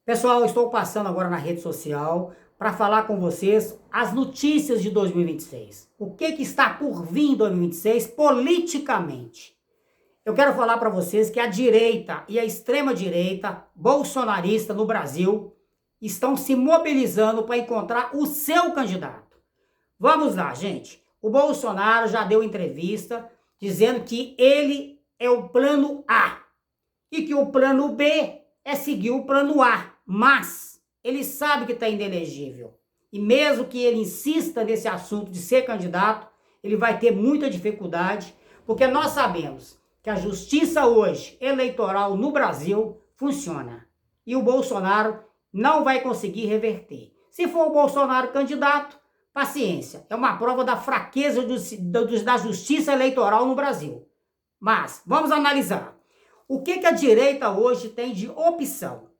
Pessoal, estou passando agora na rede social para falar com vocês as notícias de 2026. O que está por vir em 2026 politicamente? Eu quero falar para vocês que a direita e a extrema-direita bolsonarista no Brasil estão se mobilizando para encontrar o seu candidato. Vamos lá, gente. O Bolsonaro já deu entrevista dizendo que ele é o plano A e que o plano B é seguir o plano A. Mas ele sabe que está inelegível. E mesmo que ele insista nesse assunto de ser candidato, ele vai ter muita dificuldade, porque nós sabemos que a justiça hoje eleitoral no Brasil funciona. E o Bolsonaro não vai conseguir reverter. Se for o Bolsonaro candidato, paciência. É uma prova da fraqueza da justiça eleitoral no Brasil. Mas vamos analisar. O que a direita hoje tem de opção?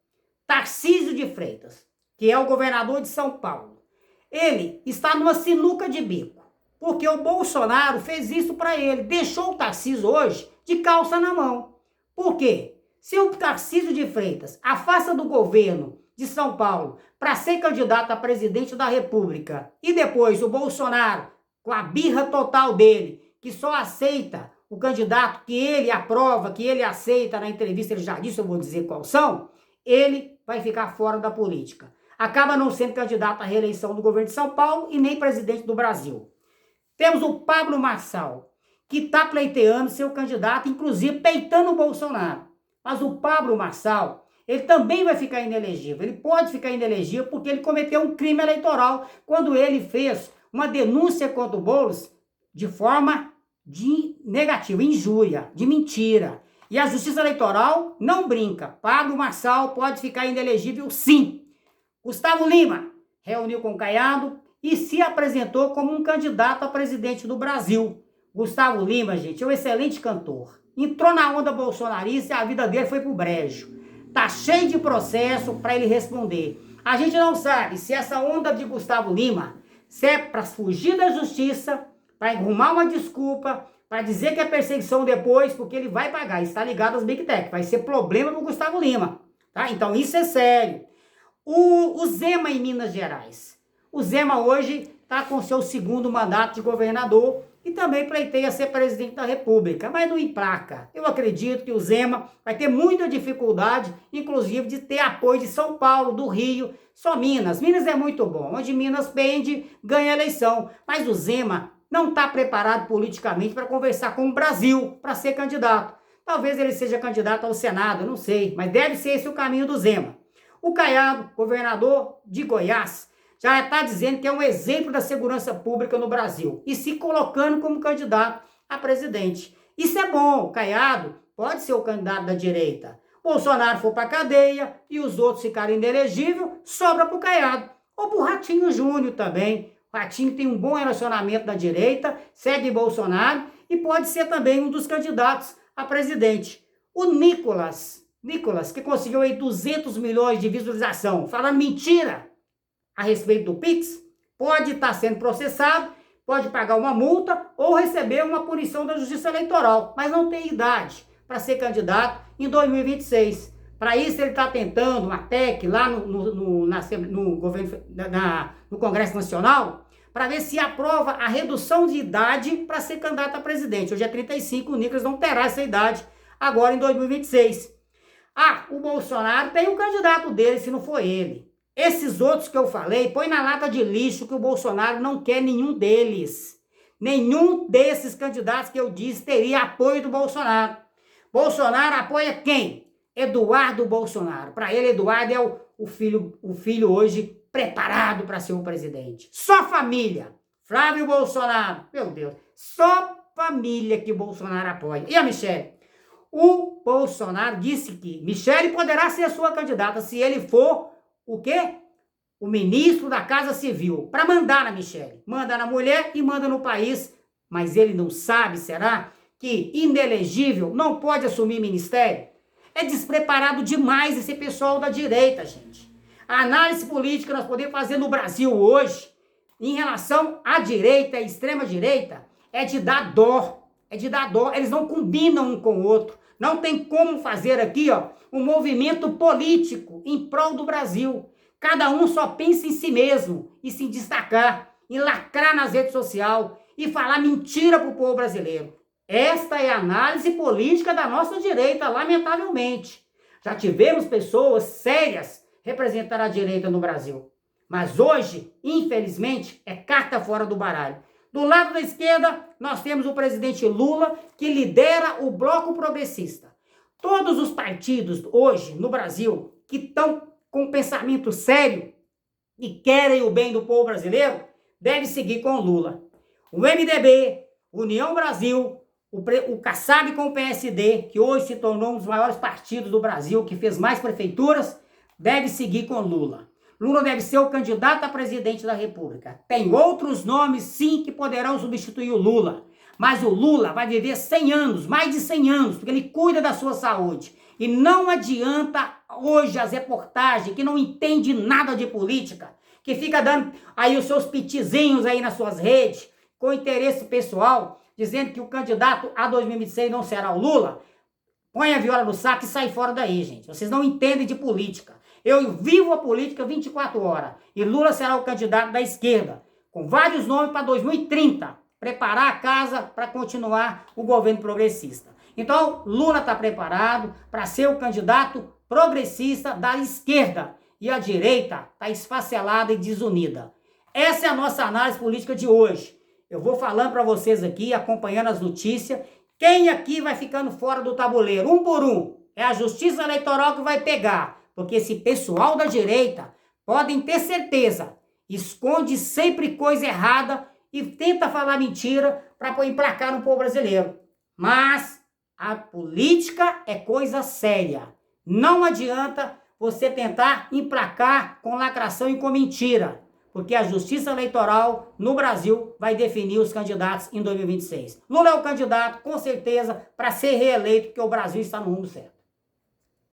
Tarcísio de Freitas, que é o governador de São Paulo, ele está numa sinuca de bico, porque o Bolsonaro fez isso para ele, deixou o Tarcísio hoje de calça na mão. Por quê? Se o Tarcísio de Freitas afasta do governo de São Paulo para ser candidato a presidente da República e depois o Bolsonaro, com a birra total dele, que só aceita o candidato que ele aprova, que ele aceita na entrevista, ele já disse, eu vou dizer qual são, ele vai ficar fora da política. Acaba não sendo candidato à reeleição do governo de São Paulo e nem presidente do Brasil. Temos o Pablo Marçal, que está pleiteando ser o candidato, inclusive peitando o Bolsonaro. Mas o Pablo Marçal, ele também vai ficar inelegível. Ele pode ficar inelegível porque ele cometeu um crime eleitoral quando ele fez uma denúncia contra o Boulos de forma negativa, injúria, de mentira. E a Justiça Eleitoral não brinca. Pablo Marçal pode ficar inelegível, sim. Gustavo Lima reuniu com Caiado e se apresentou como um candidato a presidente do Brasil. Gustavo Lima, gente, é um excelente cantor. Entrou na onda bolsonarista e a vida dele foi pro brejo. Tá cheio de processo para ele responder. A gente não sabe se essa onda de Gustavo Lima se é para fugir da justiça, para arrumar uma desculpa, para dizer que é perseguição depois, porque ele vai pagar, está ligado às Big Tech, vai ser problema para o Gustavo Lima, tá? Então isso é sério. O Zema em Minas Gerais. O Zema hoje está com seu segundo mandato de governador e também pleiteia ser presidente da República, mas não emplaca. Eu acredito que o Zema vai ter muita dificuldade, inclusive de ter apoio de São Paulo, do Rio, só Minas. Minas é muito bom, onde Minas pende, ganha a eleição, mas o Zema não está preparado politicamente para conversar com o Brasil, para ser candidato. Talvez ele seja candidato ao Senado, não sei, mas deve ser esse o caminho do Zema. O Caiado, governador de Goiás, já está dizendo que é um exemplo da segurança pública no Brasil e se colocando como candidato a presidente. Isso é bom, o Caiado pode ser o candidato da direita. Bolsonaro for para a cadeia e os outros ficarem inelegíveis, sobra para o Caiado. Ou para o Ratinho Júnior também. O Ratinho tem um bom relacionamento da direita, segue Bolsonaro e pode ser também um dos candidatos a presidente. O Nicolas, que conseguiu aí 200 milhões de visualização, falando mentira a respeito do Pix, pode estar sendo processado, pode pagar uma multa ou receber uma punição da Justiça Eleitoral, mas não tem idade para ser candidato em 2026. Para isso, ele está tentando uma PEC lá no Congresso Nacional para ver se aprova a redução de idade para ser candidato a presidente. Hoje é 35, o Nicolas não terá essa idade agora em 2026. Ah, o Bolsonaro tem um candidato dele, se não for ele. Esses outros que eu falei, põe na lata de lixo que o Bolsonaro não quer nenhum deles. Nenhum desses candidatos que eu disse teria apoio do Bolsonaro. Bolsonaro apoia quem? Eduardo Bolsonaro. Para ele, Eduardo é o filho hoje preparado para ser o presidente. Só família. Flávio Bolsonaro. Meu Deus. Só família que Bolsonaro apoia. E a Michelle? O Bolsonaro disse que Michelle poderá ser sua candidata se ele for o quê? O ministro da Casa Civil. Para mandar na Michelle. Manda na mulher e manda no país. Mas ele não sabe, será, que inelegível não pode assumir ministério? É despreparado demais esse pessoal da direita, gente. A análise política que nós podemos fazer no Brasil hoje, em relação à direita, à extrema-direita, é de dar dó, é de dar dó, eles não combinam um com o outro. Não tem como fazer aqui, ó, um movimento político em prol do Brasil. Cada um só pensa em si mesmo e se destacar, em lacrar nas redes sociais e falar mentira para o povo brasileiro. Esta é a análise política da nossa direita, lamentavelmente. Já tivemos pessoas sérias representar a direita no Brasil. Mas hoje, infelizmente, é carta fora do baralho. Do lado da esquerda, nós temos o presidente Lula, que lidera o bloco progressista. Todos os partidos hoje no Brasil que estão com um pensamento sério e querem o bem do povo brasileiro, devem seguir com o Lula. O MDB, União Brasil, o Kassab com o PSD, que hoje se tornou um dos maiores partidos do Brasil, que fez mais prefeituras, deve seguir com Lula. Lula deve ser o candidato a presidente da República. Tem outros nomes, sim, que poderão substituir o Lula. Mas o Lula vai viver 100 anos, mais de 100 anos, porque ele cuida da sua saúde. E não adianta hoje as reportagens, que não entende nada de política, que fica dando aí os seus pitizinhos aí nas suas redes, com interesse pessoal, dizendo que o candidato a 2026 não será o Lula. Põe a viola no saco e sai fora daí, gente. Vocês não entendem de política. Eu vivo a política 24 horas. E Lula será o candidato da esquerda, com vários nomes para 2030. Preparar a casa para continuar o governo progressista. Então, Lula está preparado para ser o candidato progressista da esquerda. E a direita está esfacelada e desunida. Essa é a nossa análise política de hoje. Eu vou falando para vocês aqui, acompanhando as notícias. Quem aqui vai ficando fora do tabuleiro, um por um? É a Justiça Eleitoral que vai pegar. Porque esse pessoal da direita, podem ter certeza, esconde sempre coisa errada e tenta falar mentira para emplacar no povo brasileiro. Mas a política é coisa séria. Não adianta você tentar emplacar com lacração e com mentira. Porque a Justiça Eleitoral no Brasil vai definir os candidatos em 2026. Lula é o candidato, com certeza, para ser reeleito, porque o Brasil está no rumo certo.